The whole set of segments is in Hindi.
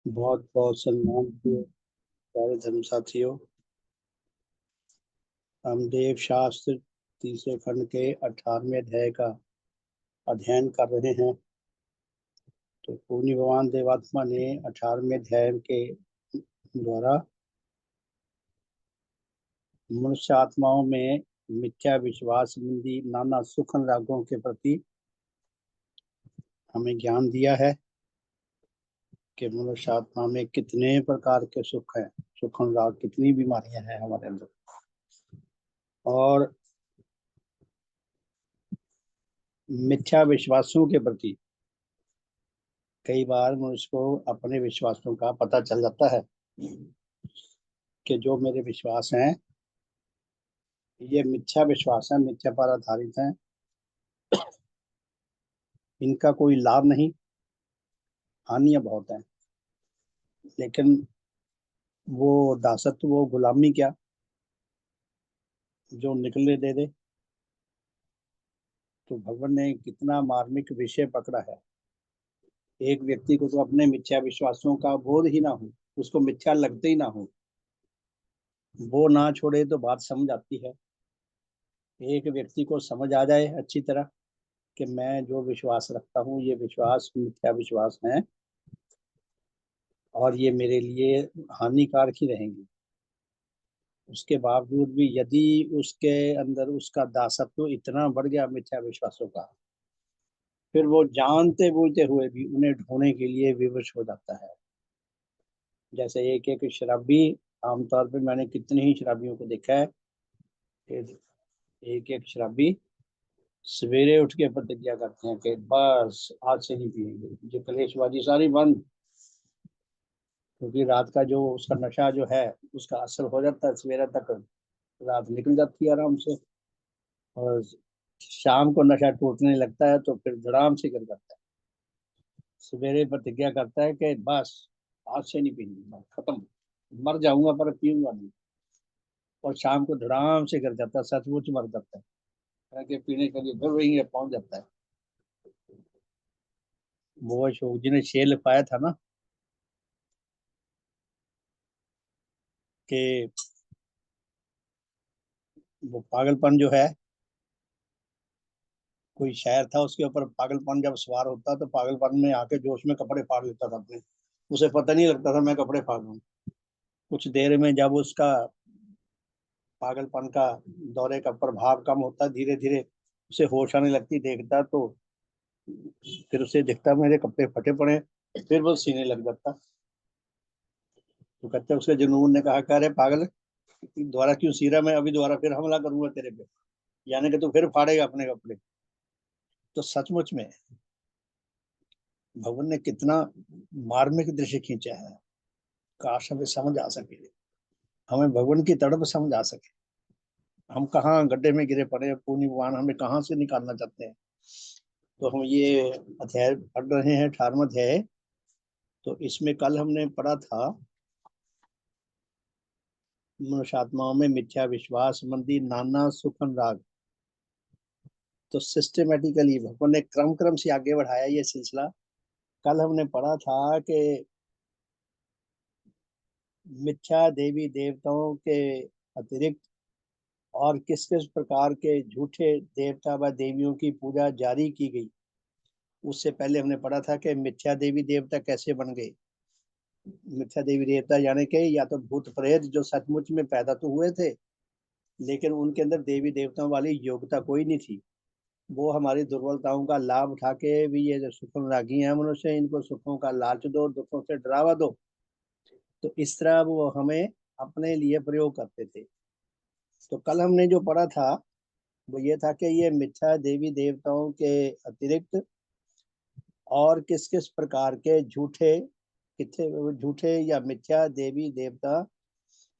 बहुत बहुत सम्मान किए प्यारे धर्म साथियों। हम देव शास्त्र तीसरे खंड के 18वें अध्याय का अध्ययन कर रहे हैं। तो पूज्य भगवान देवात्मा ने 18वें अध्याय के द्वारा मनुष्य आत्माओं में मिथ्या विश्वास संबंधी नाना सुख अनुरागों के प्रति हमें ज्ञान दिया है कि मनुष्य आत्मा में कितने प्रकार के सुख हैं, सुख अनुराग, कितनी बीमारियां हैं हमारे अंदर। और मिथ्या विश्वासों के प्रति कई बार मनुष्य को अपने विश्वासों का पता चल जाता है कि जो मेरे विश्वास हैं ये मिथ्या विश्वास है, मिथ्या पर आधारित हैं, इनका कोई लाभ नहीं, हानियां बहुत हैं। लेकिन वो दासत्व, वो गुलामी क्या जो निकलने दे दे। तो भगवान ने कितना मार्मिक विषय पकड़ा है। एक व्यक्ति को तो अपने मिथ्या विश्वासों का बोध ही ना हो, उसको मिथ्या लगते ही ना हो, वो ना छोड़े तो बात समझ आती है। एक व्यक्ति को समझ आ जाए अच्छी तरह कि मैं जो विश्वास रखता हूँ ये विश्वास मिथ्या विश्वास है और ये मेरे लिए हानिकारक ही रहेंगी, उसके बावजूद भी यदि उसके अंदर उसका दासत्व इतना बढ़ गया मिथ्या विश्वासों का, फिर वो जानते बूझते हुए भी उन्हें ढोने के लिए विवश हो जाता है। जैसे एक एक शराबी, आमतौर पे मैंने कितने ही शराबियों को देखा है कि एक एक शराबी सवेरे उठ के प्रतिज्ञा करते हैं कि बस आज से नहीं पिएंगे, जो कलेशबाजी सारी बंद। क्योंकि रात का जो उसका नशा जो है उसका असर हो जाता है, सवेरे तक रात निकल जाती है आराम से, और शाम को नशा टूटने लगता है तो फिर धड़ाम से कर जाता है। सवेरे प्रतिज्ञा करता है कि बस आज से नहीं पीनी, खत्म, मर जाऊंगा पर पीऊंगा नहीं, और शाम को धड़ाम से कर जाता है, सचमुच मर जाता है कि पीने के लिए फिर वही पहुंच जाता है। वो अशोक जी ने शेर लिखवाया था ना कि वो पागलपन जो है, कोई शायर था, उसके ऊपर पागलपन जब सवार होता तो पागलपन में आके जोश में कपड़े फाड़ लेता था अपने, उसे पता नहीं लगता था मैं कपड़े फाड़ लूं। कुछ देर में जब उसका पागलपन का दौरे का प्रभाव कम होता, धीरे धीरे उसे होश आने लगती, देखता तो फिर उसे दिखता मेरे कपड़े फटे पड़े, फिर वो सीने लग जाता। तो कहते उसके जुनून ने कहा, कह रहे पागल, दोबारा क्यों सी रहा, मैं अभी दोबारा फिर हमला करूंगा तेरे पे, यानी कि तू फिर फाड़ेगा अपने कपड़े। तो सचमुच में भगवान ने कितना मार्मिक दृश्य खींचा है। काश हमें समझ आ सके, हमें भगवान की तड़प समझ आ सके। हम कहाँ गड्ढे में गिरे पड़े हैं, पूर्णी भगवान हमें कहाँ से निकालना चाहते हैं। तो हम ये अध्याय पढ़ रहे हैं, 18वां अध्याय। तो इसमें कल हमने पढ़ा था मनुष्य आत्माओं में मिथ्या विश्वास संबंधी नाना सुख अनुराग। तो सिस्टमेटिकली भगवान ने क्रम क्रम से आगे बढ़ाया ये सिलसिला। कल हमने पढ़ा था कि मिथ्या देवी देवताओं के अतिरिक्त और किस किस प्रकार के झूठे देवता व देवियों की पूजा जारी की गई। उससे पहले हमने पढ़ा था कि मिथ्या देवी देवता कैसे बन गए। मिथ्या देवी देवता यानी कि या तो भूत प्रेत जो सचमुच में पैदा तो हुए थे, लेकिन उनके अंदर देवी देवताओं वाली योग्यता कोई नहीं थी। वो हमारी दुर्बलताओं का लाभ उठा के भी, ये जो सुख रागी है मनुष्य, इनको सुखों का लालच दो, दुखों से डरावा दो, तो इस तरह वो हमें अपने लिए प्रयोग करते थे। तो कल हमने जो पढ़ा था वो ये था कि ये मिथ्या देवी देवताओं के अतिरिक्त और किस किस प्रकार के झूठे, कितने झूठे या मिथ्या देवी देवता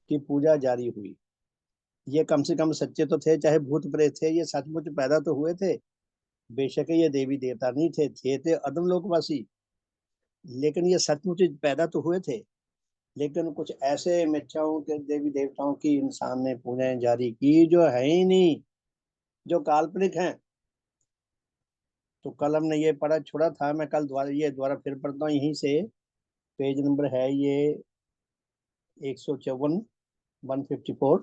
की पूजा जारी हुई। ये कम से कम सच्चे तो थे, चाहे भूत प्रेत थे, ये सचमुच पैदा तो हुए थे। बेशक ये देवी देवता नहीं थे, थे अदम लोकवासी, लेकिन ये सचमुच पैदा तो हुए थे। लेकिन कुछ ऐसे मिथ्याओं के देवी देवताओं की इंसान ने पूजाएं जारी की जो है ही नहीं, जो काल्पनिक हैं। तो कल हमने ये पढ़ा छोड़ा था, मैं कल दोबारा फिर पढ़ता हूँ यहीं से पेज नंबर है ये 154, 154।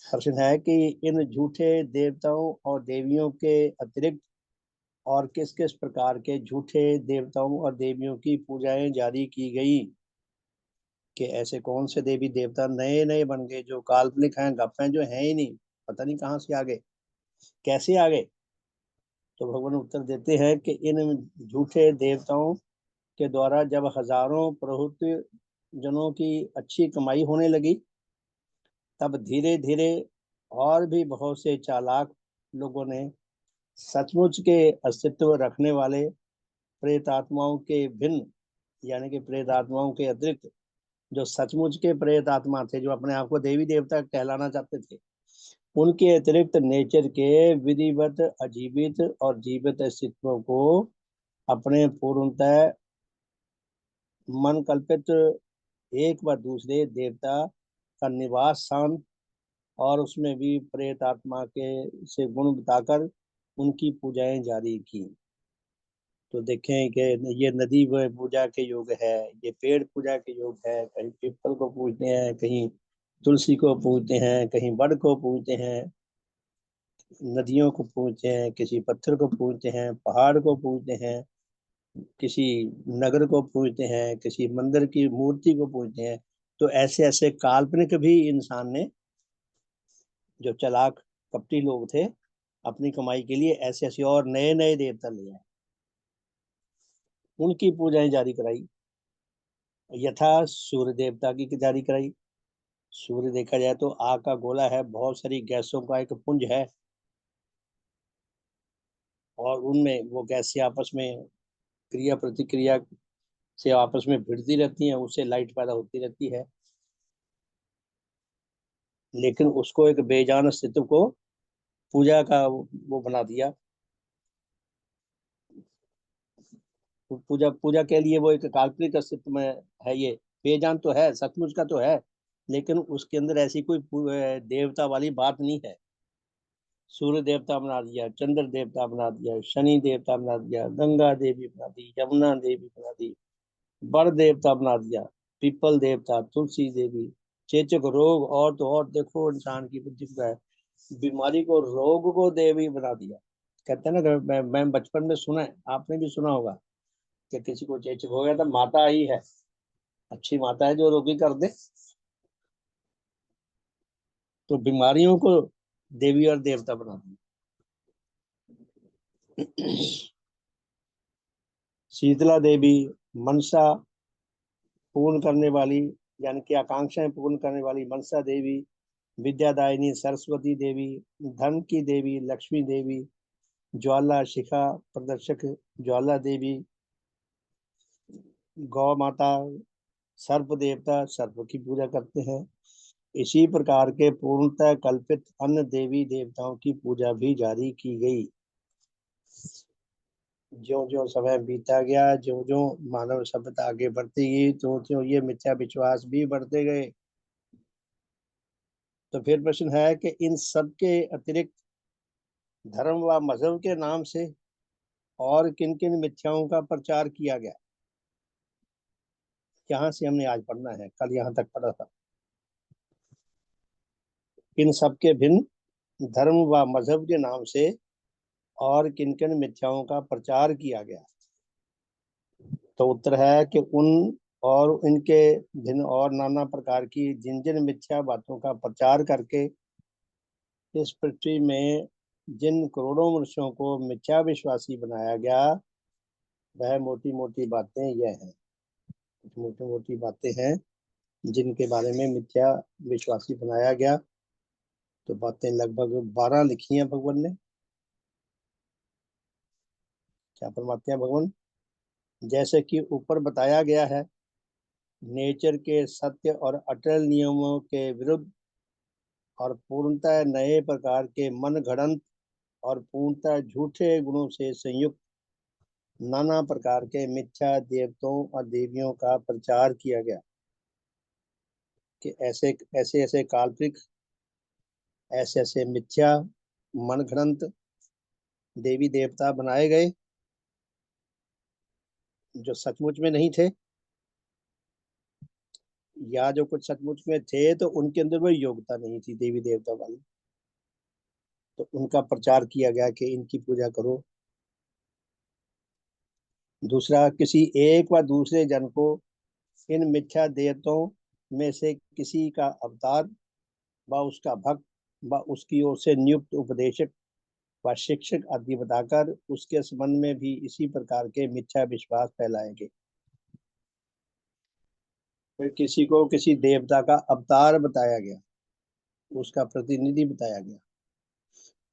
प्रश्न है कि इन झूठे देवताओं और देवियों के अतिरिक्त और किस किस प्रकार के झूठे देवताओं और देवियों की पूजाएं जारी की गई, कि ऐसे कौन से देवी देवता नए नए बन गए जो काल्पनिक हैं, गप हैं, जो हैं ही नहीं, पता नहीं कहाँ से आ गए, कैसे आ गए। तो भगवान उत्तर देते हैं कि इन झूठे देवताओं के द्वारा जब हजारों प्रहुत जनों की अच्छी कमाई होने लगी, तब धीरे धीरे और भी बहुत से चालाक लोगों ने सचमुच के अस्तित्व रखने वाले प्रेतात्माओं के भिन्न, यानी कि प्रेतात्माओं के अतिरिक्त जो सचमुच के प्रेत आत्मा थे, जो अपने आप को देवी देवता कहलाना चाहते थे, उनके अतिरिक्त नेचर के विधिवत अजीवित और जीवित अस्तित्व को अपने पूर्णतः मन कल्पित एक व दूसरे देवता का निवास स्थान और उसमें भी प्रेत आत्मा के से गुण बताकर उनकी पूजाएं जारी की। तो देखें कि ये नदी पूजा के योग है, ये पेड़ पूजा के योग है, कहीं पीपल को पूजते हैं, कहीं तुलसी को पूजते हैं, कहीं बड़ को पूजते हैं, नदियों को पूजते हैं, किसी पत्थर को पूजते हैं, पहाड़ को पूजते हैं, किसी नगर को पूजते हैं, किसी मंदिर की मूर्ति को पूजते हैं। तो ऐसे ऐसे काल्पनिक भी इंसान ने, जो चालाक कपटी लोग थे, अपनी कमाई के लिए ऐसे ऐसे और नए नए देवता लिए हैं, उनकी पूजाएं जारी कराई। यथा सूर्य देवता की जारी कराई। सूर्य देखा जाए तो आग का गोला है, बहुत सारी गैसों का एक पुंज है, और उनमें वो गैसें आपस में क्रिया प्रतिक्रिया से आपस में भिड़ती रहती हैं, उससे लाइट पैदा होती रहती है। लेकिन उसको एक बेजान अस्तित्व को पूजा का वो बना दिया। पूजा पूजा के लिए वो एक काल्पनिक अस्तित्व में है, ये बेजान तो है, सचमुच का तो है, लेकिन उसके अंदर ऐसी कोई देवता वाली बात नहीं है। सूर्य देवता बना दिया, चंद्र देवता बना दिया, शनि देवता बना दिया, गंगा देवी बना दी, यमुना देवी बना दी, बड़ देवता बना दिया, पीपल देवता, तुलसी देवी, चेचक रोग, और तो और देखो इंसान की बुद्धि का है, बीमारी को रोग को देवी बना दिया। कहते हैं ना कि मैं बचपन में सुना है, आपने भी सुना होगा कि किसी को चेचक हो गया तो माता ही है, अच्छी माता है जो रोगी कर दे। तो बीमारियों को देवी और देवता बना दिया। शीतला देवी, मनसा पूर्ण करने वाली, यानी कि आकांक्षाएं पूर्ण करने वाली मनसा देवी, विद्यादायिनी सरस्वती देवी, धन की देवी लक्ष्मी देवी, ज्वाला शिखा प्रदर्शक ज्वाला देवी, गौ माता, सर्प देवता सर्प की पूजा करते हैं। इसी प्रकार के पूर्णतः कल्पित अन्य देवी देवताओं की पूजा भी जारी की गई। ज्यो ज्यो समय बीता गया, ज्यो ज्यो मानव सभ्यता आगे बढ़ती गई, त्यों त्यों ये मिथ्या विश्वास भी बढ़ते गए। तो फिर प्रश्न है कि इन सब के अतिरिक्त धर्म व मजहब के नाम से और किन किन मिथ्याओं का प्रचार किया गया। यहाँ से हमने आज पढ़ना है, कल यहाँ तक पढ़ा था। इन सब के भिन्न धर्म व मजहब के नाम से और किन किन मिथ्याओं का प्रचार किया गया। तो उत्तर है कि उन और इनके भिन्न और नाना प्रकार की जिन जिन मिथ्या बातों का प्रचार करके इस पृथ्वी में जिन करोड़ों मनुष्यों को मिथ्या विश्वासी बनाया गया, वह मोटी मोटी बातें यह हैं, मोटी मोटी बातें हैं जिनके बारे में मिथ्या विश्वासी बनाया गया। तो बातें लगभग 12 लिखी हैं भगवान ने। क्या फरमाते हैं भगवान? जैसे कि ऊपर बताया गया है, नेचर के सत्य और अटल नियमों के विरुद्ध और पूर्णतः नए प्रकार के मन घड़ंत और पूर्णतः झूठे गुणों से संयुक्त नाना प्रकार के मिथ्या देवताओं और देवियों का प्रचार किया गया, कि ऐसे ऐसे ऐसे काल्पनिक, ऐसे ऐसे मिथ्या मन घड़ंत देवी देवता बनाए गए जो सचमुच में नहीं थे, या जो कुछ सचमुच में थे तो उनके अंदर वो योग्यता नहीं थी देवी देवता वाली, तो उनका प्रचार किया गया कि इनकी पूजा करो। दूसरा, किसी एक व दूसरे जन को इन मिथ्या देवताओं में से किसी का अवतार व उसका भक्त व उसकी ओर से नियुक्त उपदेशक व शिक्षक आदि बताकर उसके संबंध में भी इसी प्रकार के मिथ्या विश्वास फैलाएंगे। फिर किसी को किसी देवता का अवतार बताया गया, उसका प्रतिनिधि बताया गया,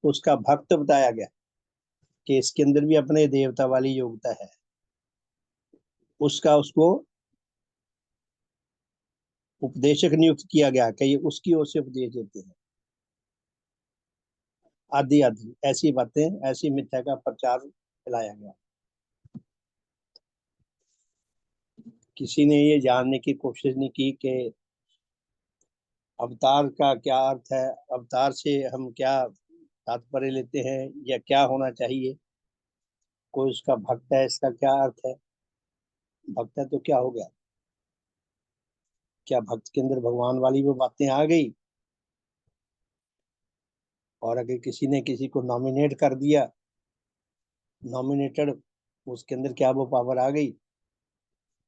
उसका भक्त बताया गया कि इसके अंदर भी अपने देवता वाली योग्यता है, उसका उसको उपदेशक नियुक्त किया गया कि ये उसकी ओर से उपदेश देते हैं, आदि आदि ऐसी बातें, ऐसी मिथ्या का प्रचार फैलाया गया। किसी ने ये जानने की कोशिश नहीं की कि अवतार का क्या अर्थ है, अवतार से हम क्या तात्पर्य लेते हैं या क्या होना चाहिए। कोई उसका भक्त है, इसका क्या अर्थ है? भक्त है तो क्या हो गया? क्या भक्त के अंदर भगवान वाली वो बातें आ गई? और अगर किसी ने किसी को नॉमिनेट कर दिया, नॉमिनेटेड, उसके अंदर क्या वो पावर आ गई?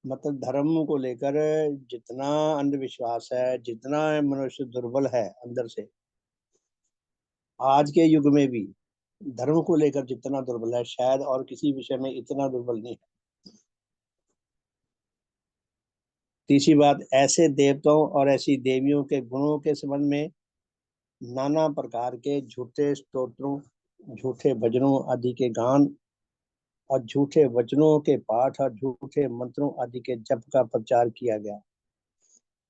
मतलब धर्म को लेकर जितना अंधविश्वास है, जितना मनुष्य दुर्बल है अंदर से, आज के युग में भी धर्म को लेकर जितना दुर्बल है, शायद और किसी विषय में इतना दुर्बल नहीं है। तीसरी बात, ऐसे देवताओं और ऐसी देवियों के गुणों के संबंध में नाना प्रकार के झूठे स्तोत्रों, झूठे भजनों आदि के गान और झूठे वचनों के पाठ और झूठे मंत्रों आदि के जप का प्रचार किया गया।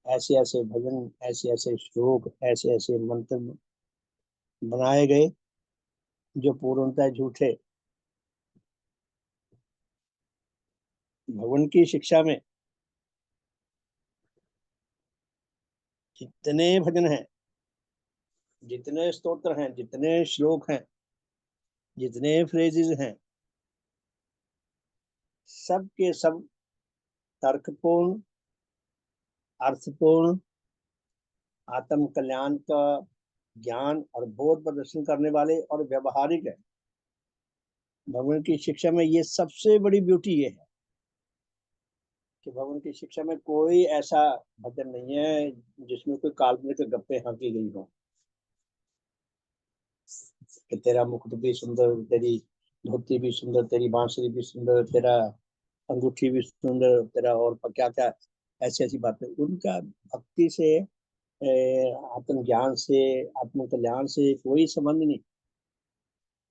ऐसे ऐसे भजन, ऐसे ऐसे श्लोक, ऐसे ऐसे मंत्र बनाए गए जो पूर्णतः झूठे। भगवान की शिक्षा में जितने भजन हैं, जितने स्तोत्र हैं, जितने श्लोक हैं, जितने फ्रेजेस हैं, सब के सब तर्कपूर्ण, अर्थपूर्ण, आत्म कल्याण का ज्ञान और बोध प्रदर्शन करने वाले और व्यवहारिक है। भगवान की शिक्षा में ये सबसे बड़ी ब्यूटी ये है कि भगवान की शिक्षा में कोई ऐसा भजन नहीं है जिसमें कोई काल्पनिक गप्पे हाँकी गई हो कि तेरा मुकुट भी सुंदर, तेरी धोती भी सुंदर, तेरी बांसुरी भी सुंदर, तेरा अंगूठी भी सुंदर, तेरा और क्या क्या ऐसी ऐसी बातें। उनका भक्ति से, आत्मज्ञान से, आत्म कल्याण से कोई संबंध नहीं।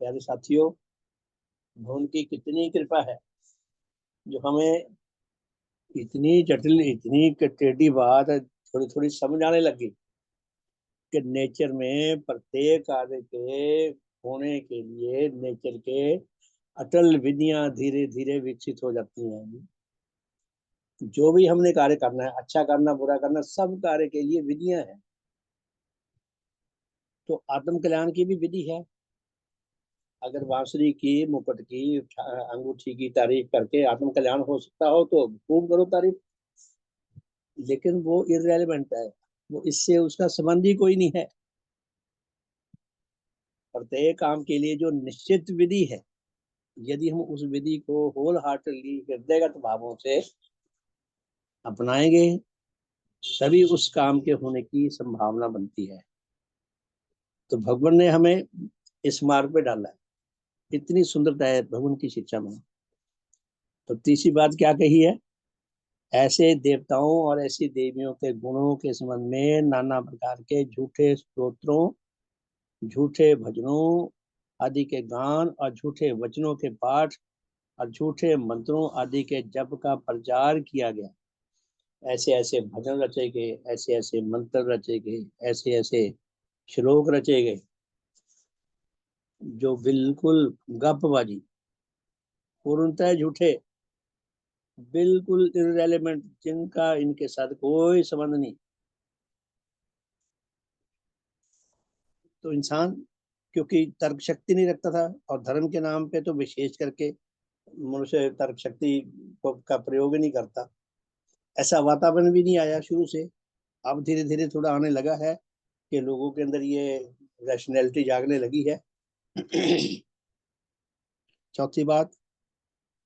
प्यारे साथियों, भगवान की कितनी कृपा है जो हमें इतनी जटिल, इतनी टेढ़ी बात थोड़ी थोड़ी समझ आने लगी कि नेचर में प्रत्येक कार्य के होने के लिए नेचर के अटल विधियां धीरे धीरे विकसित हो जाती हैं। जो भी हमने कार्य करना है, अच्छा करना, बुरा करना, सब कार्य के लिए विधियां हैं। तो आत्म कल्याण की भी विधि है। अगर बांसुरी की, मुकुट की, अंगूठी की तारीफ करके आत्म कल्याण हो सकता हो तो खूब करो तारीफ, लेकिन वो इररेलेवेंट है, वो इससे उसका संबंध ही कोई नहीं है। प्रत्येक काम के लिए जो निश्चित विधि है, यदि हम उस विधि को होल हार्टली हृदयगत भावों से अपनाएंगे, तभी उस काम के होने की संभावना बनती है। तो भगवान ने हमें इस मार्ग पे डाला है, इतनी सुंदरता है भगवान की शिक्षा में। तो तीसरी बात क्या कही है? ऐसे देवताओं और ऐसी देवियों के गुणों के संबंध में नाना प्रकार के झूठे स्तोत्रों, झूठे भजनों आदि के गान और झूठे वचनों के पाठ और झूठे मंत्रों आदि के जप का प्रचार किया गया। ऐसे ऐसे भजन रचे गए, ऐसे ऐसे मंत्र रचे गए, ऐसे ऐसे श्लोक रचे गए जो बिल्कुल गपबाजी, पूर्णतः झूठे, बिल्कुल इररेलेवेंट, जिनका इनके साथ कोई संबंध नहीं। तो इंसान क्योंकि तर्क शक्ति नहीं रखता था, और धर्म के नाम पे तो विशेष करके मनुष्य तर्क शक्ति का प्रयोग ही नहीं करता, ऐसा वातावरण भी नहीं आया शुरू से। अब धीरे धीरे थोड़ा आने लगा है कि लोगों के अंदर ये रैशनैलिटी जागने लगी है। चौथी बात,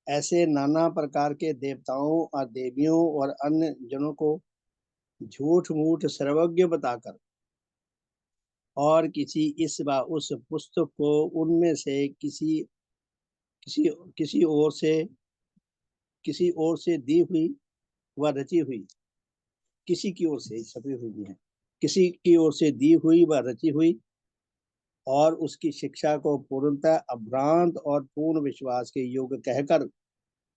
ऐसे नाना प्रकार के देवताओं और देवियों और अन्य जनों को झूठ मूठ सर्वज्ञ बताकर और किसी इस व उस पुस्तक को उनमें से किसी किसी और से दी हुई व रची हुई, किसी की ओर से छपी हुई है, किसी की ओर से दी हुई व रची हुई और उसकी शिक्षा को पूर्णतः अभ्रांत और पूर्ण विश्वास के योग्य कहकर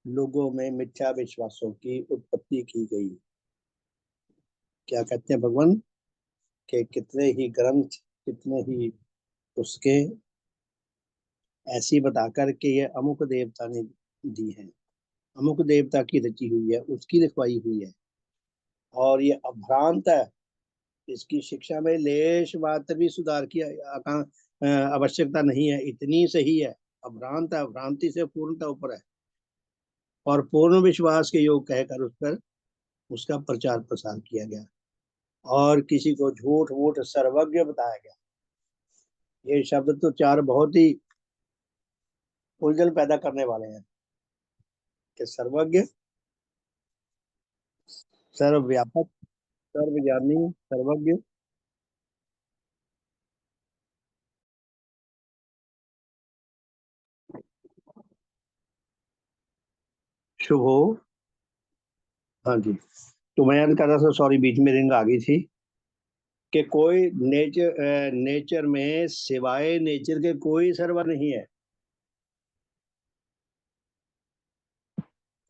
लोगों में मिथ्या विश्वासों की उत्पत्ति की गई। क्या कहते हैं भगवान के कितने ही ग्रंथ, कितने ही उसके ऐसी बताकर के ये अमुक देवता ने दी है, अमुक देवता की रची हुई है, उसकी लिखवाई हुई है और ये अभ्रांत है। इसकी शिक्षा में लेश मात्र भी सुधार की आवश्यकता नहीं है, इतनी सही है। अभ्रांत है, भ्रांति से पूर्णता ऊपर है और पूर्ण विश्वास के योग कहकर उस पर उसका प्रचार प्रसार किया गया और किसी को झूठ मूठ सर्वज्ञ बताया गया। ये शब्द तो चार बहुत ही उलझन पैदा करने वाले हैं कि सर्वज्ञ, सर्वव्यापक, सर्वज्ञानी, सर्वज्ञ। शुभ हो। हाँ जी, तो मैं याद कर रहा था, सॉरी बीच में रिंग आ गई थी कि कोई नेचर में सिवाय नेचर के कोई सर्वर नहीं है।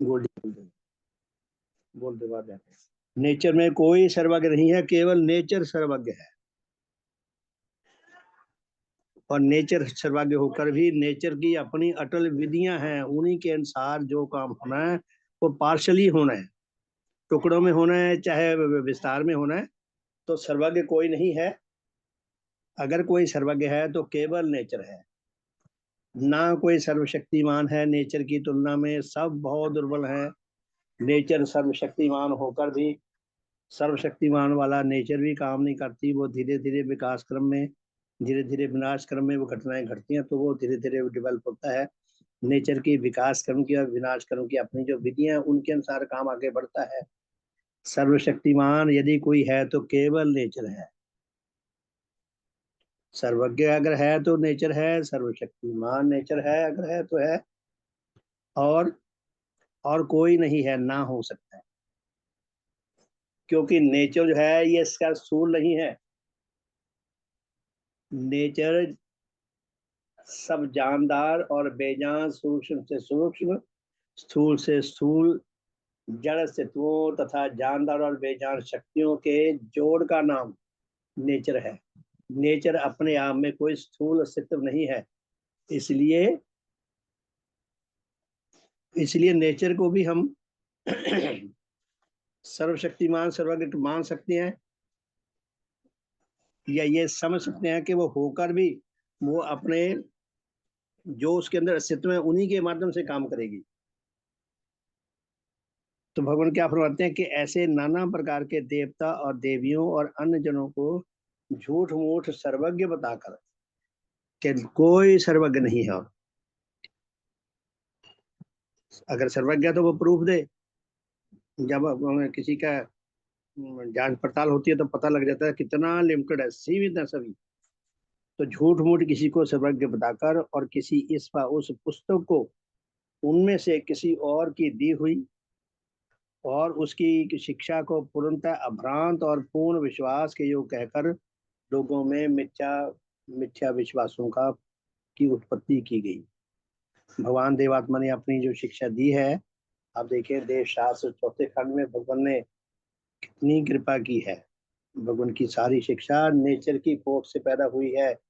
गोल्डी बोलते बात है, नेचर में कोई सर्वज्ञ नहीं है, केवल नेचर सर्वज्ञ है। और नेचर सर्वज्ञ होकर भी नेचर की अपनी अटल विधियां हैं, उन्हीं के अनुसार जो काम होना है वो पार्शली होना है, टुकड़ों में होना है चाहे विस्तार में होना है। तो सर्वज्ञ कोई नहीं है। अगर कोई सर्वज्ञ है तो केवल नेचर है, ना कोई सर्वशक्तिमान है। नेचर की तुलना में सब बहुत दुर्बल है। नेचर सर्वशक्तिमान होकर भी सर्वशक्तिमान वाला नेचर भी काम नहीं करती। वो धीरे धीरे विकास क्रम में, धीरे धीरे विनाश क्रम में वो घटनाएं घटती हैं, तो वो धीरे धीरे डेवलप होता है। नेचर की विकास क्रम की और विनाश क्रम की अपनी जो विधियां हैं उनके अनुसार काम आगे बढ़ता है। सर्वशक्तिमान यदि कोई है तो केवल नेचर है। सर्वज्ञ अगर है तो नेचर है, सर्वशक्तिमान नेचर है अगर है तो है, और और कोई नहीं है, ना हो सकता है। क्योंकि नेचर जो है ये इसका स्थूल नहीं है। नेचर सब जानदार और बेजान, सूक्ष्म से सूक्ष्म, स्थूल से स्थूल जड़ तत्वों तथा जानदार और बेजान शक्तियों के जोड़ का नाम नेचर है। नेचर अपने आप में कोई स्थूल अस्तित्व नहीं है। इसलिए इसलिए नेचर को भी हम सर्वशक्तिमान सर्वज्ञ मान सकते हैं, या ये समझ सकते हैं कि वो होकर भी वो अपने जो उसके अंदर अस्तित्व है उन्हीं के माध्यम से काम करेगी। तो भगवान क्या फरमाते हैं कि ऐसे नाना प्रकार के देवता और देवियों और अन्य जनों को झूठ मूठ सर्वज्ञ बताकर, कि कोई सर्वज्ञ नहीं है। अगर सर्वज्ञ है तो वो प्रूफ दे। जब किसी का जांच पड़ताल होती है तो पता लग जाता है कितना लिमिटेड है, सीमित है सभी। तो झूठ मूठ किसी को सर्वज्ञ बताकर और किसी इस व उस पुस्तक को उनमें से किसी और की दी हुई और उसकी शिक्षा को पूर्णतः अभ्रांत और पूर्ण विश्वास के योग कहकर लोगों में मिथ्या मिथ्या विश्वासों का की उत्पत्ति की गई। भगवान देवात्मा ने अपनी जो शिक्षा दी है, आप देखिए देव शास्त्र चौथे खंड में भगवान ने कितनी कृपा की है। भगवान की सारी शिक्षा नेचर की कोख से पैदा हुई है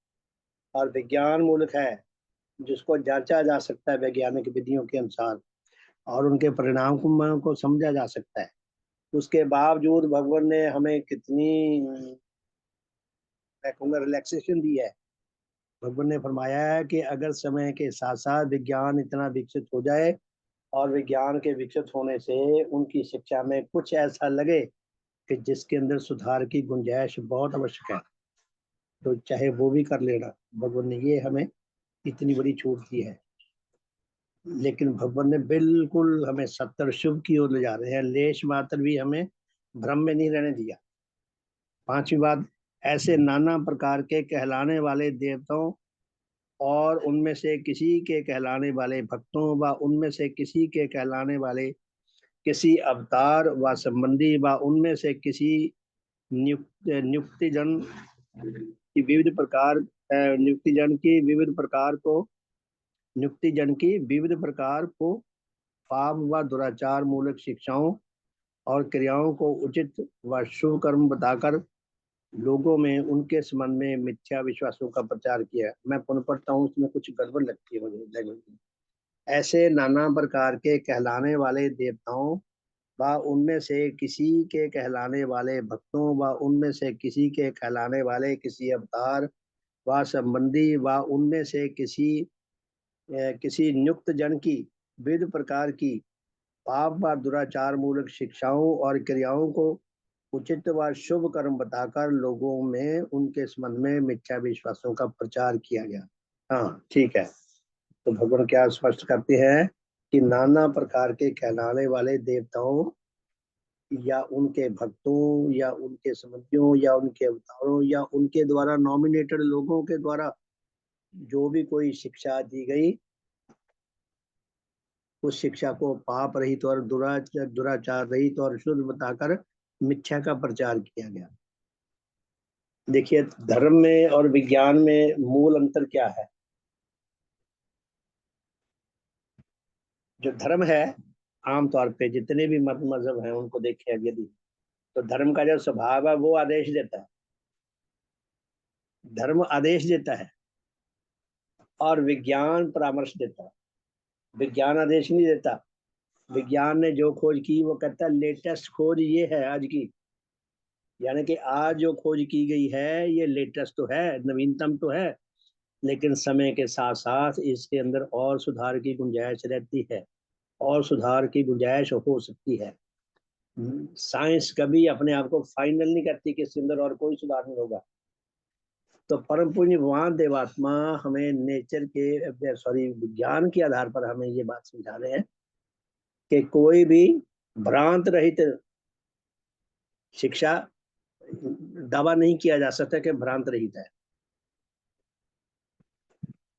और विज्ञान मूलक है, जिसको जांचा जा सकता है वैज्ञानिक विधियों के अनुसार और उनके परिणाम को समझा जा सकता है। उसके बावजूद भगवान ने हमें कितनी, मैं कहूँगा, रिलैक्सेशन दी है। भगवान ने फरमाया है कि अगर समय के साथ साथ विज्ञान इतना विकसित हो जाए और विज्ञान के विकसित होने से उनकी शिक्षा में कुछ ऐसा लगे कि जिसके अंदर सुधार की गुंजाइश बहुत आवश्यक है, तो चाहे वो भी कर लेना। भगवान ने ये हमें इतनी बड़ी छूट दी है। लेकिन भगवान ने बिल्कुल हमें सत्य और शुभ की ओर ले जा रहे हैं, लेश मात्र भी हमें भ्रम में नहीं रहने दिया। पांचवी बात, ऐसे नाना प्रकार के कहलाने वाले देवताओं और उनमें से किसी के कहलाने वाले भक्तों व उनमें से किसी के कहलाने वाले किसी अवतार व संबंधी व उनमें से किसी नियुक्तिजन की विविध प्रकार नियुक्तिजन की विविध प्रकार को नियुक्तिजन की विविध प्रकार को पाप व दुराचार मूलक शिक्षाओं और क्रियाओं को उचित व शुभ कर्म बताकर लोगों में उनके संबंध में मिथ्या विश्वासों का प्रचार किया। मैं पुनः पढ़ता हूँ, उसमें कुछ गड़बड़ लगती है मुझे लैंग्वेज। ऐसे नाना प्रकार के कहलाने वाले देवताओं व उनमें से किसी के कहलाने वाले भक्तों व उनमें से किसी के कहलाने वाले किसी अवतार व संबंधी व उनमें से किसी नियुक्त जन की विविध प्रकार की पाप व दुराचार मूलक शिक्षाओं और क्रियाओं को उचित व शुभ कर्म बताकर लोगों में उनके संबंध में मिथ्या विश्वासों का प्रचार किया गया। हाँ ठीक है। तो भगवान क्या स्पष्ट करते हैं कि नाना प्रकार के कहलाने वाले देवताओं या उनके भक्तों या उनके संबंधियों या उनके अवतारों या उनके द्वारा नॉमिनेटेड लोगों के द्वारा जो भी कोई शिक्षा दी गई, उस शिक्षा को पाप रहित और दुराचार रहित और शुद्ध बताकर मिथ्या का प्रचार किया गया। देखिए, धर्म में और विज्ञान में मूल अंतर क्या है? जो धर्म है, आमतौर पे जितने भी मत मजहब हैं उनको देखें यदि, तो धर्म का जो स्वभाव है वो आदेश देता है। धर्म आदेश देता है और विज्ञान परामर्श देता है। विज्ञान आदेश नहीं देता। विज्ञान ने जो खोज की वो कहता है लेटेस्ट खोज ये है आज की, यानी कि आज जो खोज की गई है ये लेटेस्ट तो है, नवीनतम तो है, लेकिन समय के साथ साथ इसके अंदर और सुधार की गुंजाइश रहती है, और सुधार की गुंजाइश हो सकती है। साइंस कभी अपने आप को फाइनल नहीं करती कि इसके अंदर और कोई सुधार नहीं होगा। तो परम पुण्य भगवान देवात्मा हमें नेचर के विज्ञान के आधार पर हमें ये बात समझा रहे हैं कि कोई भी भ्रांत रहित शिक्षा दावा नहीं किया जा सकता कि भ्रांत रहित है।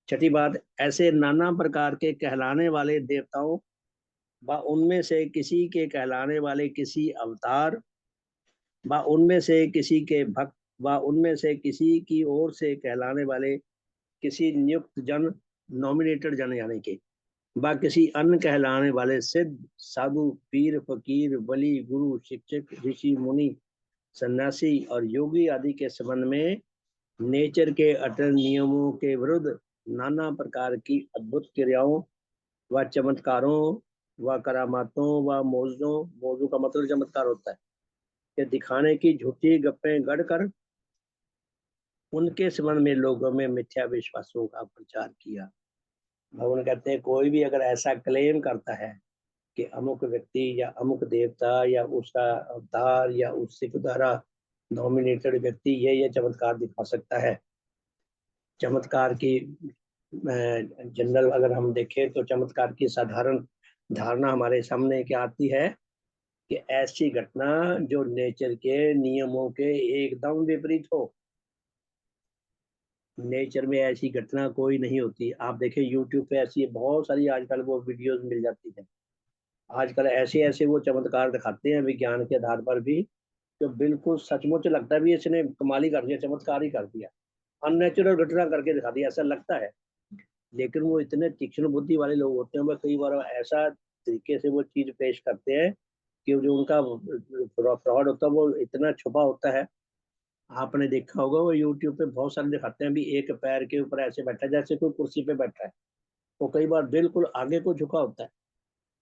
छठी बात, ऐसे नाना प्रकार के कहलाने वाले देवताओं व उनमें से किसी के कहलाने वाले किसी अवतार व उनमें से किसी के भक्त व उनमें से किसी की ओर से कहलाने वाले किसी नियुक्त जन, नॉमिनेटेड जन यानी कि, व किसी अन्य कहलाने वाले सिद्ध, साधु, पीर, फकीर, बलि, गुरु, शिक्षक, ऋषि, मुनि, सन्यासी और योगी आदि के संबंध में नेचर के अटल नियमों के विरुद्ध नाना प्रकार की अद्भुत क्रियाओं व चमत्कारों व करामातों व मौजों, मौजों का मतलब चमत्कार होता है, कि दिखाने की झूठी गप्पें गढ़कर उनके संबंध में लोगों में मिथ्या विश्वासों का प्रचार किया। भगवान कहते हैं कोई भी अगर ऐसा क्लेम करता है कि अमुक व्यक्ति या अमुक देवता या उसका अवतार या उसके द्वारा नॉमिनेटेड व्यक्ति ये चमत्कार दिखा सकता है। चमत्कार की जनरल अगर हम देखें तो चमत्कार की साधारण धारणा हमारे सामने क्या आती है कि ऐसी घटना जो नेचर के नियमों के एकदम विपरीत हो। नेचर में ऐसी घटना कोई नहीं होती। आप देखें यूट्यूब पे ऐसी बहुत सारी आजकल वो वीडियोस मिल जाती है। आजकल ऐसे ऐसे वो चमत्कार दिखाते हैं विज्ञान के आधार पर भी, जो बिल्कुल सचमुच लगता है भी इसने कमाल ही कर दिया, चमत्कार ही कर दिया, अननेचुरल घटना करके दिखा दिया, ऐसा लगता है। लेकिन वो इतने तीक्ष्ण बुद्धि वाले लोग होते हैं, वो कई बार ऐसा तरीके से वो चीज पेश करते हैं कि जो उनका फ्रॉड होता है वो इतना छुपा होता है। आपने देखा होगा वो यूट्यूब पे बहुत सारे दिखाते हैं भी एक पैर के ऊपर ऐसे बैठा है जैसे कोई कुर्सी पे बैठा है, वो कई बार बिल्कुल आगे को झुका होता है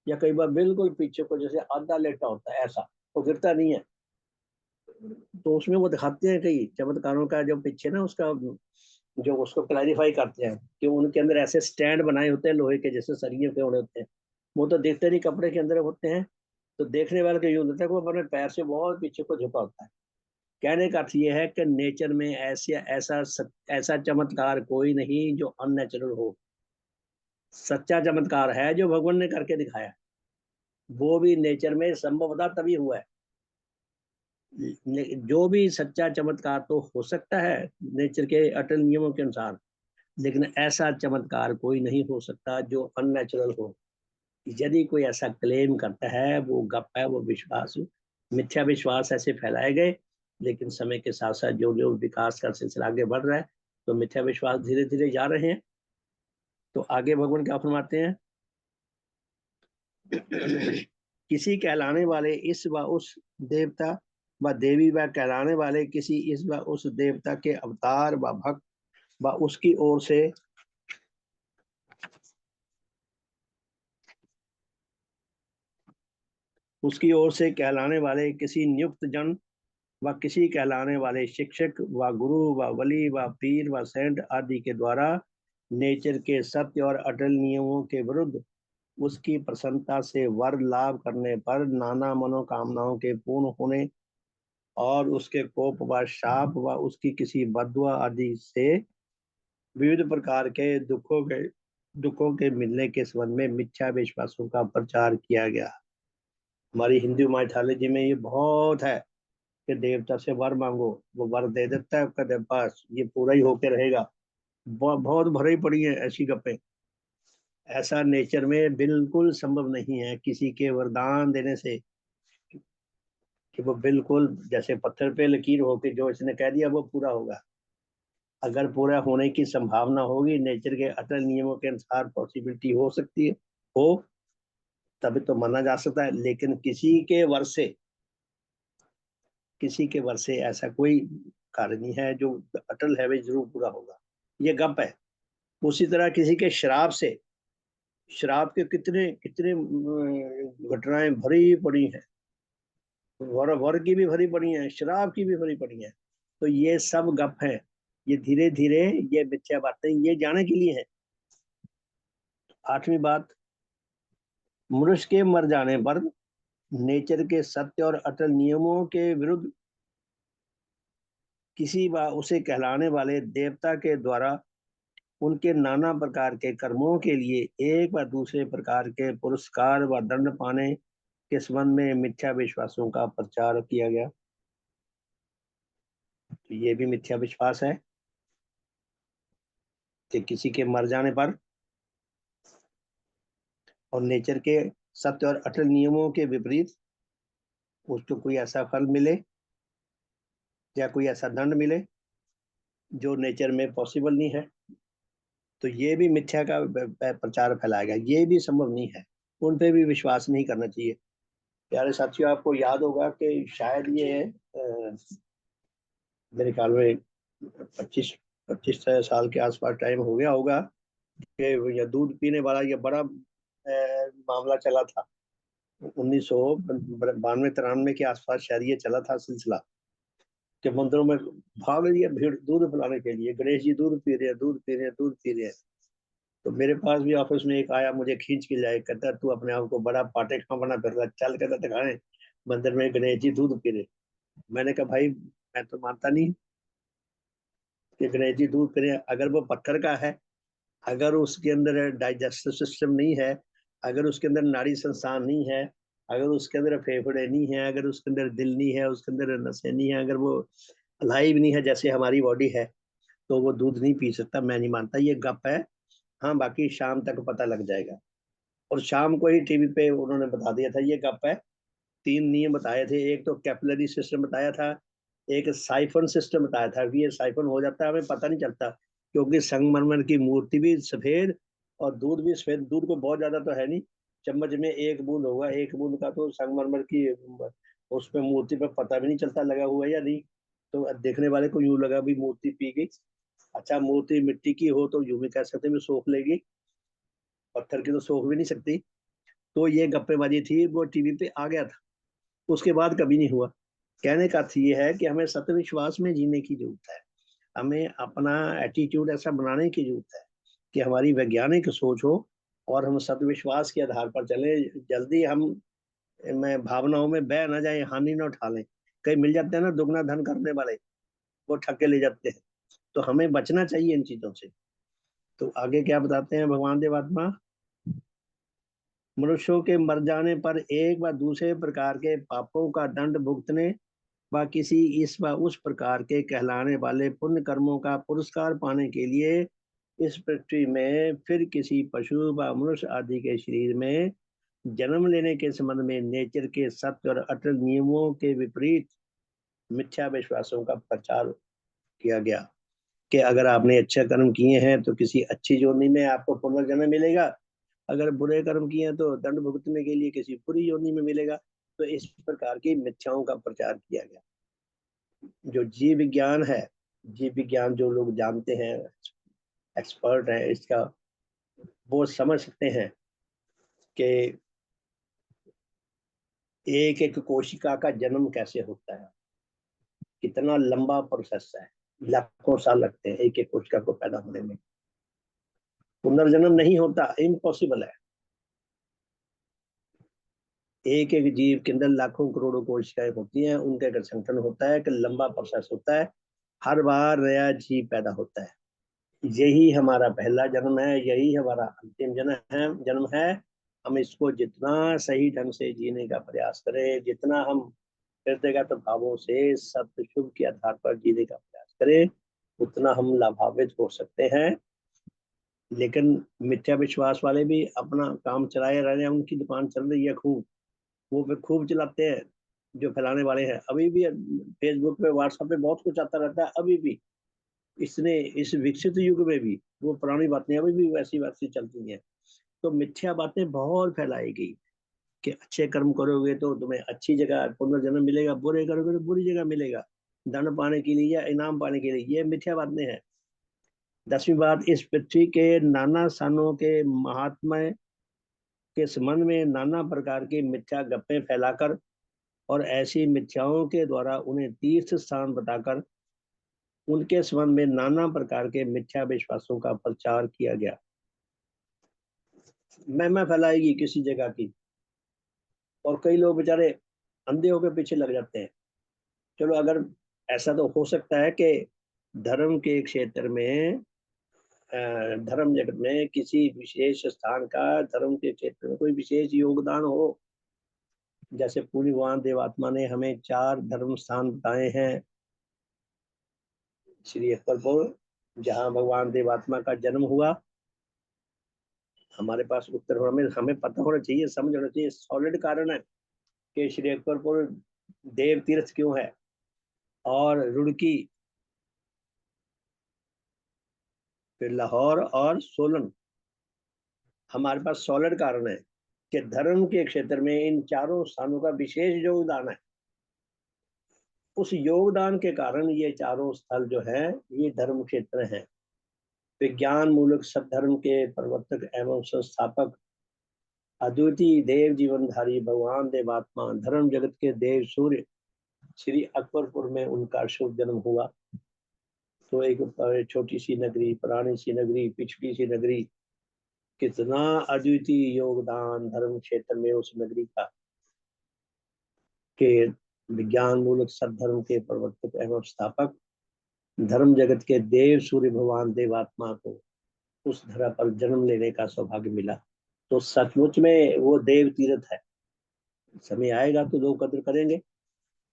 या कई बार बिल्कुल पीछे को जैसे आधा लेटा होता है, ऐसा वो गिरता नहीं है। तो उसमें वो दिखाते हैं कई चमत्कारों का जो पीछे ना उसका जो उसको क्लैरिफाई करते हैं कि उनके अंदर ऐसे स्टैंड बनाए होते हैं लोहे के जैसे सरिये पे होने होते हैं, वो तो देखते नहीं कपड़े के अंदर होते हैं, तो देखने वाले को यूं लगता है कि वो अपने पैर से बहुत पीछे को झुका होता है। कहने का अर्थ ये है कि नेचर में ऐसा चमत्कार कोई नहीं जो अननेचुरल हो। सच्चा चमत्कार है जो भगवान ने करके दिखाया, वो भी नेचर में संभवतः तभी हुआ है। जो भी सच्चा चमत्कार तो हो सकता है नेचर के अटल नियमों के अनुसार, लेकिन ऐसा चमत्कार कोई नहीं हो सकता जो अननेचुरल हो। यदि कोई ऐसा क्लेम करता है वो गप है, वो विश्वास, मिथ्या विश्वास ऐसे फैलाए गए। लेकिन समय के साथ साथ जो जो विकास का सिलसिला आगे बढ़ रहा है, तो मिथ्या विश्वास धीरे धीरे जा रहे हैं। तो आगे भगवान क्या फरमाते हैं? किसी कहलाने वाले इस व उस देवता व देवी व कहलाने वाले किसी इस व उस देवता के अवतार व भक्त व उसकी ओर से कहलाने वाले किसी नियुक्त जन व किसी कहलाने वाले शिक्षक व गुरु व वली व पीर व सेंट आदि के द्वारा नेचर के सत्य और अटल नियमों के विरुद्ध उसकी प्रसन्नता से वर लाभ करने पर नाना मनोकामनाओं के पूर्ण होने और उसके कोप व शाप व उसकी किसी बदुआ आदि से विविध प्रकार के दुखों के मिलने के संबंध में मिथ्या विश्वासों का प्रचार किया गया। हमारी हिंदू माइथोलॉजी में ये बहुत है कि देवता से वर मांगो, वो वर दे देता है, कहते बस ये पूरा ही होके रहेगा। बहुत भरी पड़ी है ऐसी गप्पे। ऐसा नेचर में बिल्कुल संभव नहीं है किसी के वरदान देने से कि वो बिल्कुल जैसे पत्थर पे लकीर हो के जो इसने कह दिया वो पूरा होगा। अगर पूरा होने की संभावना होगी, नेचर के अटल नियमों के अनुसार पॉसिबिलिटी हो सकती है, हो तभी तो माना जा सकता है। लेकिन किसी के वर से ऐसा कोई कार्य नहीं है जो अटल है वे जरूर पूरा होगा, ये गप है। उसी तरह किसी के शराब के कितने कितने घटनाएं भरी पड़ी हैं, वर की भी भरी पड़ी हैं, शराब की भी भरी पड़ी हैं। तो ये सब गप है, ये धीरे धीरे ये मिथ्या बातें ये जाने के लिए है। आठवीं बात, मनुष्य के मर जाने पर नेचर के सत्य और अटल नियमों के विरुद्ध किसी व उसे कहलाने वाले देवता के द्वारा उनके नाना प्रकार के कर्मों के लिए एक व दूसरे प्रकार के पुरस्कार व दंड पाने के संबंध में मिथ्या विश्वासों का प्रचार किया गया। तो ये भी मिथ्या विश्वास है कि किसी के मर जाने पर और नेचर के सत्य और अटल नियमों के विपरीत उसको कोई ऐसा फल मिले या कोई ऐसा दंड मिले जो नेचर में पॉसिबल नहीं है। तो ये भी मिथ्या का प्रचार फैलाया गया, ये भी संभव नहीं है, उन पे भी विश्वास नहीं करना चाहिए। प्यारे साथियों, आपको याद होगा कि शायद ये मेरे ख्याल में 25 साल के आसपास टाइम हो गया होगा कि यह दूध पीने वाला ये बड़ा मामला चला था। 1992-93 के आसपास शायद ये चला था सिलसिला कि मंदिरों में भाग रही है भीड़ दूध पिलाने के लिए, गणेश जी दूध पी रहे हैं, दूध पी रहे हैं, दूध पी रहे हैं। तो मेरे पास भी ऑफिस में एक आया, मुझे खींच के जाए, कहता तू अपने आप को बड़ा पाटे खा बना फिर रहा, चल कहता दिखाए मंदिर में गणेश जी दूध पी रहे। मैंने कहा भाई मैं तो मानता नहीं कि गणेश जी दूध पी रहे हैं। अगर वो पत्थर का है, अगर उसके अंदर डाइजेस्टिव सिस्टम नहीं है, अगर उसके अंदर नाड़ी संस्थान नहीं है, अगर उसके अंदर फेफड़े नहीं है, अगर उसके अंदर दिल नहीं है, उसके अंदर नसें नहीं है, अगर वो अलाइव नहीं है जैसे हमारी बॉडी है, तो वो दूध नहीं पी सकता। मैं नहीं मानता, ये गप है। हाँ, बाकी शाम तक पता लग जाएगा। और शाम को ही टीवी पे उन्होंने बता दिया था ये गप है। 3 नियम बताए थे, एक तो कैपिलरी सिस्टम बताया था, एक साइफन सिस्टम बताया था। ये साइफन हो जाता है हमें पता नहीं चलता, क्योंकि संगमरमर की मूर्ति भी सफेद और दूध भी सफेद। दूध को बहुत ज्यादा तो है नहीं, चम्मच में 1 बूंद होगा, 1 बूंद का तो संगमरमर की उसमें मूर्ति पर पता भी नहीं चलता लगा हुआ है या नहीं। तो देखने वाले को यूं लगा भी मूर्ति पी गई। अच्छा, मूर्ति मिट्टी की हो तो यूं भी कह सकते भी सोख लेगी, पत्थर की तो सोख भी नहीं सकती। तो ये गप्पेबाजी थी, वो टीवी पे आ गया था, उसके बाद कभी नहीं हुआ। कहने का अर्थ ये है कि हमें सत्य विश्वास में जीने की जरूरत है, हमें अपना एटीट्यूड ऐसा बनाने की जरूरत है कि हमारी वैज्ञानिक सोच हो और हम सदविश्वास के आधार पर चले, जल्दी हम मैं भावनाओं में बह ना जाए, हानि ना उठा लें। कई मिल जाते हैं ना दुगना धन करने वाले, वो ठग के ले जाते हैं। तो हमें बचना चाहिए इन चीजों से। तो आगे क्या बताते हैं भगवान देवात्मा, मनुष्यों के मर जाने पर एक व दूसरे प्रकार के पापों का दंड भुगतने व किसी इस व उस प्रकार के कहलाने वाले पुण्य कर्मों का पुरस्कार पाने के लिए इस पृथ्वी में फिर किसी पशु व मनुष्य आदि के शरीर में जन्म लेने के संबंध में नेचर के सत्य और अटल नियमों के विपरीत मिथ्या विश्वासों का प्रचार किया गया। कि अगर आपने अच्छे कर्म किए हैं तो किसी अच्छी योनि में आपको पुनर्जन्म मिलेगा, अगर बुरे कर्म किए हैं तो दंड भुगतने के लिए किसी बुरी योनि में मिलेगा। तो इस प्रकार की मिथ्याओं का प्रचार किया गया। जो जीव विज्ञान है, जीव विज्ञान जो लोग जानते हैं, एक्सपर्ट हैं इसका, वो समझ सकते हैं कि एक एक कोशिका का जन्म कैसे होता है, कितना लंबा प्रोसेस है, लाखों साल लगते हैं एक एक कोशिका को पैदा होने में। पुनर्जन्म नहीं होता, इम्पॉसिबल है। एक एक जीव के अंदर लाखों करोड़ों कोशिकाएं होती हैं, उनका एक संगठन होता है, एक लंबा प्रोसेस होता है, हर बार नया जीव पैदा होता है। यही हमारा पहला जन्म है, यही हमारा अंतिम जन्म है। हम इसको जितना सही ढंग से जीने का प्रयास करें, जितना हम व्यक्तिगत भावों से सत्य शुभ के आधार पर जीने का प्रयास करें, उतना हम लाभान्वित हो सकते हैं। लेकिन मिथ्या विश्वास वाले भी अपना काम चलाए रह रहे हैं, उनकी दुकान चल रही है खूब, वो भी खूब चलाते हैं जो फैलाने वाले हैं। अभी भी फेसबुक पे व्हाट्सएप पे बहुत कुछ आता रहता है, अभी भी इसने इस विकसित युग में भी वो पुरानी बातें अभी भी वैसी वैसी चलती हैं। तो मिथ्या बातें बहुत फैलाई गई कि अच्छे कर्म करोगे तो तुम्हें अच्छी जगह पुनर्जन्म मिलेगा, बुरे करोगे तो बुरी जगह मिलेगा, दंड पाने के लिए या इनाम पाने के लिए। ये मिथ्या बातें हैं। 10वीं बात, इस पृथ्वी के नाना स्थानों के महात्म्य के संबंध में नाना प्रकार की मिथ्या गप्पे फैलाकर और ऐसी मिथ्याओं के द्वारा उन्हें तीर्थ स्थान बताकर उनके संबंध में नाना प्रकार के मिथ्या विश्वासों का प्रचार किया गया। महिमा फैलाएगी किसी जगह की, और कई लोग बेचारे अंधे होकर पीछे लग जाते हैं। चलो, अगर ऐसा तो हो सकता है कि धर्म के क्षेत्र में, धर्म जगत में किसी विशेष स्थान का धर्म के क्षेत्र में कोई विशेष योगदान हो। जैसे पूरी भगवान देवात्मा ने हमें 4 धर्म स्थान बताए हैं। श्री अकबरपुर, जहाँ भगवान देवात्मा का जन्म हुआ, हमारे पास उत्तर में हमें पता होना चाहिए, समझ होना चाहिए, सॉलिड कारण है कि श्री अकबरपुर देव तीर्थ क्यों है। और रुड़की, फिर लाहौर और सोलन, हमारे पास सॉलिड कारण है कि धर्म के क्षेत्र में इन 4 स्थानों का विशेष योगदान है। उस योगदान के कारण ये 4 स्थल जो है ये धर्म क्षेत्र हैं। विज्ञान मूलक सद्धर्म के प्रवर्तक एवं संस्थापक अद्वितीय देव जीवनधारी भगवान देवात्मा धर्म जगत के देव सूर्य श्री अकबरपुर में उनका शुभ जन्म हुआ। तो एक छोटी सी नगरी, पुरानी सी नगरी, पिछड़ी सी नगरी, कितना अद्वितीय योगदान धर्म क्षेत्र में उस नगरी का, के विज्ञान मूलक सद्धर्म के प्रवर्तक एवं स्थापक धर्म जगत के देव सूर्य भगवान देवात्मा को उस धरा पर जन्म लेने का सौभाग्य मिला। तो सचमुच में वो देव तीर्थ है। समय आएगा तो लोग कदर करेंगे।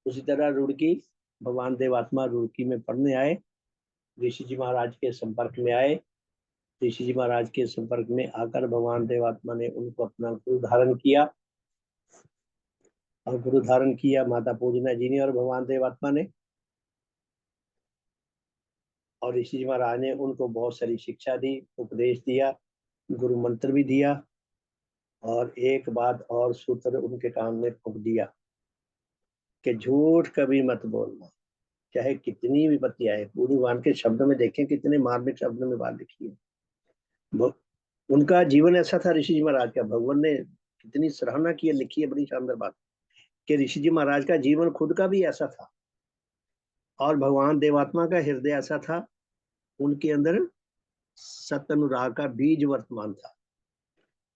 उसी तरह रुड़की, भगवान देवात्मा रुड़की में पढ़ने आए, ऋषि जी महाराज के संपर्क में आए। ऋषि जी महाराज के संपर्क में आकर भगवान देवात्मा ने उनको अपना गुरु धारण किया, और गुरु धारण किया माता पूजना जी ने और भगवान देवात्मा ने। और ऋषि जी महाराज ने उनको बहुत सारी शिक्षा दी, उपदेश दिया, गुरु मंत्र भी दिया, और एक बात और सूत्र उनके कान में फूंक दिया कि झूठ कभी मत बोलना, चाहे कितनी विपत्ति आए। पूरी भगवान के शब्द में देखें कितने मार्मिक शब्दों में बात लिखी है। उनका जीवन ऐसा था ऋषि जी महाराज का, भगवान ने कितनी सराहना की है, लिखी है बड़ी शानदार बात कि ऋषि जी महाराज का जीवन खुद का भी ऐसा था, और भगवान देवात्मा का हृदय ऐसा था, उनके अंदर सत अनुराग का बीज वर्तमान था।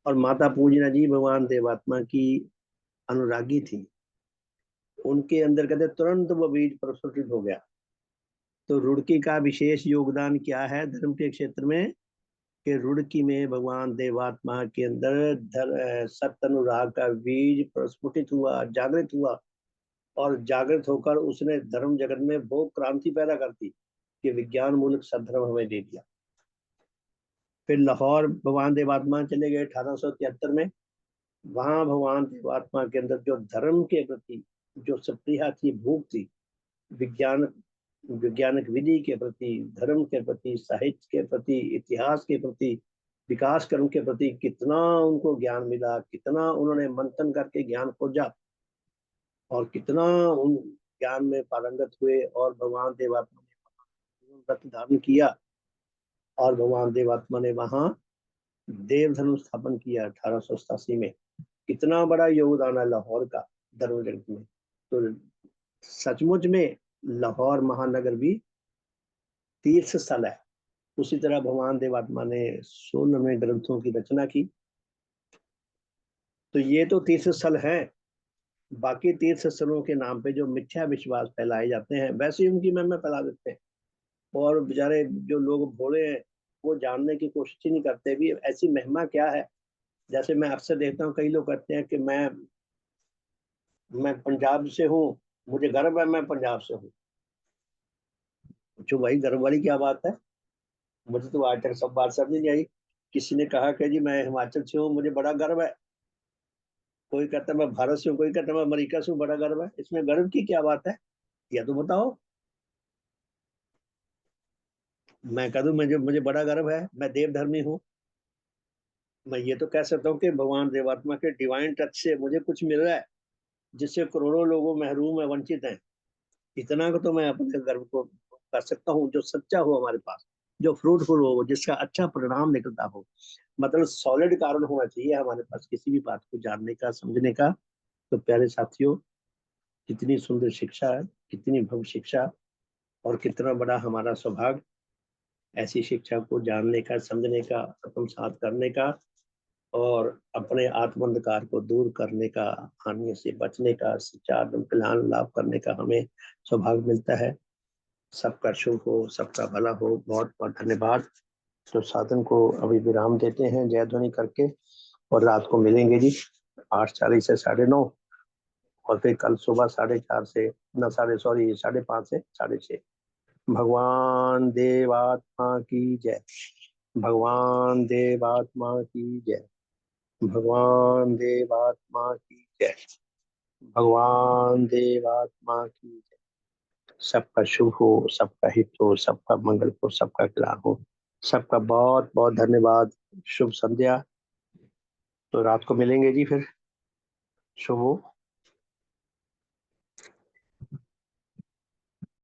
और माता पूजना जी भगवान देवात्मा की अनुरागी थी, उनके अंदर कहते तुरंत वो बीज प्रस्फुटित हो गया। तो रुड़की का विशेष योगदान क्या है धर्म के क्षेत्र में, कि रुड़की में भगवान देवात्मा के अंदर सत्य अनुराग का बीज प्रस्फुटित हुआ, जागृत हुआ, और जागृत होकर उसने धर्म जगत में वो क्रांति पैदा कर दी कि विज्ञान मूलक सद्धर्म हमें दे दिया। फिर लाहौर भगवान देवात्मा चले गए 1873 में। वहां भगवान देवात्मा के अंदर जो धर्म के प्रति जो स्पृहा थी, भूख थी, विज्ञान वैज्ञानिक विधि के प्रति, धर्म के प्रति, साहित्य के प्रति, इतिहास के प्रति, विकास कर्म के प्रति कितना उनको ज्ञान मिला, कितना उन्होंने मंथन करके ज्ञान खोजा, और कितना उन ज्ञान में पारंगत हुए, और भगवान देवात्मा ने व्रत धारण किया, और भगवान देवात्मा ने वहां देव धर्म स्थापन किया 1887 में। कितना बड़ा योगदान है लाहौर का धर्म जगत में। तो सचमुच में लाहौर महानगर भी तीर्थ स्थल है। उसी तरह भगवान देवात्मा ने 16वें ग्रंथों की रचना की। तो ये तो तीर्थ स्थल है। बाकी तीर्थ स्थलों के नाम पे जो मिथ्या विश्वास फैलाए जाते हैं, वैसे ही उनकी महिमा फैला देते हैं, और बेचारे जो लोग भोले हैं वो जानने की कोशिश ही नहीं करते भी ऐसी महिमा क्या है। जैसे मैं अक्सर देखता हूँ, कई लोग कहते हैं कि मैं पंजाब से हूँ, मुझे गर्व है मैं पंजाब से हूँ। जो भाई गर्व वाली क्या बात है? मुझे तो आज तक सब बात समझ नहीं आई। किसी ने कहा कि जी मैं हिमाचल से हूँ, मुझे बड़ा गर्व है। कोई कहता है मैं भारत से हूँ, कोई कहता है मैं अमेरिका से हूँ, बड़ा गर्व है। इसमें गर्व की क्या बात है? या तो बताओ। मैं कह दूं मुझे मुझे बड़ा गर्व है, मैं देव धर्मी हूँ। मैं ये तो कह सकता हूँ कि भगवान देवात्मा के डिवाइन टच से मुझे कुछ मिल रहा है, जिससे करोड़ों लोगों महरूम है, वंचित हैं। इतना को तो मैं अपने गर्व को कर सकता हूँ, जो सच्चा हो हमारे पास, जो फ्रूटफुल हो, जिसका अच्छा परिणाम निकलता हो। मतलब सॉलिड कारण होना चाहिए हमारे पास किसी भी बात को जानने का, समझने का। तो प्यारे साथियों, कितनी सुंदर शिक्षा है, कितनी भव्य शिक्षा, और कितना बड़ा हमारा सौभाग्य ऐसी शिक्षा को जानने का, समझने का, आत्मसात करने का, और अपने आत्म अंधकार को दूर करने का, हानि से बचने का, सच्चा कल्याण लाभ करने का हमें सौभाग्य मिलता है। सबका शुभ हो, सबका भला हो। बहुत बहुत धन्यवाद। तो साधन को अभी विराम देते हैं जय ध्वनि करके, और रात को मिलेंगे जी 8:40 से 9:30, और फिर कल सुबह 4:30 से न साढ़े सॉरी 5:30 से 6:30। भगवान देवात्मा की जय। भगवान देवात्मा की जय। भगवान देवात्मा की जय। भगवान देवात्मा की जय। सबका शुभ हो, सबका हित हो, सबका मंगल हो, सबका कल्याण हो। सबका बहुत बहुत धन्यवाद। शुभ संध्या। तो रात को मिलेंगे जी फिर। शुभ हो।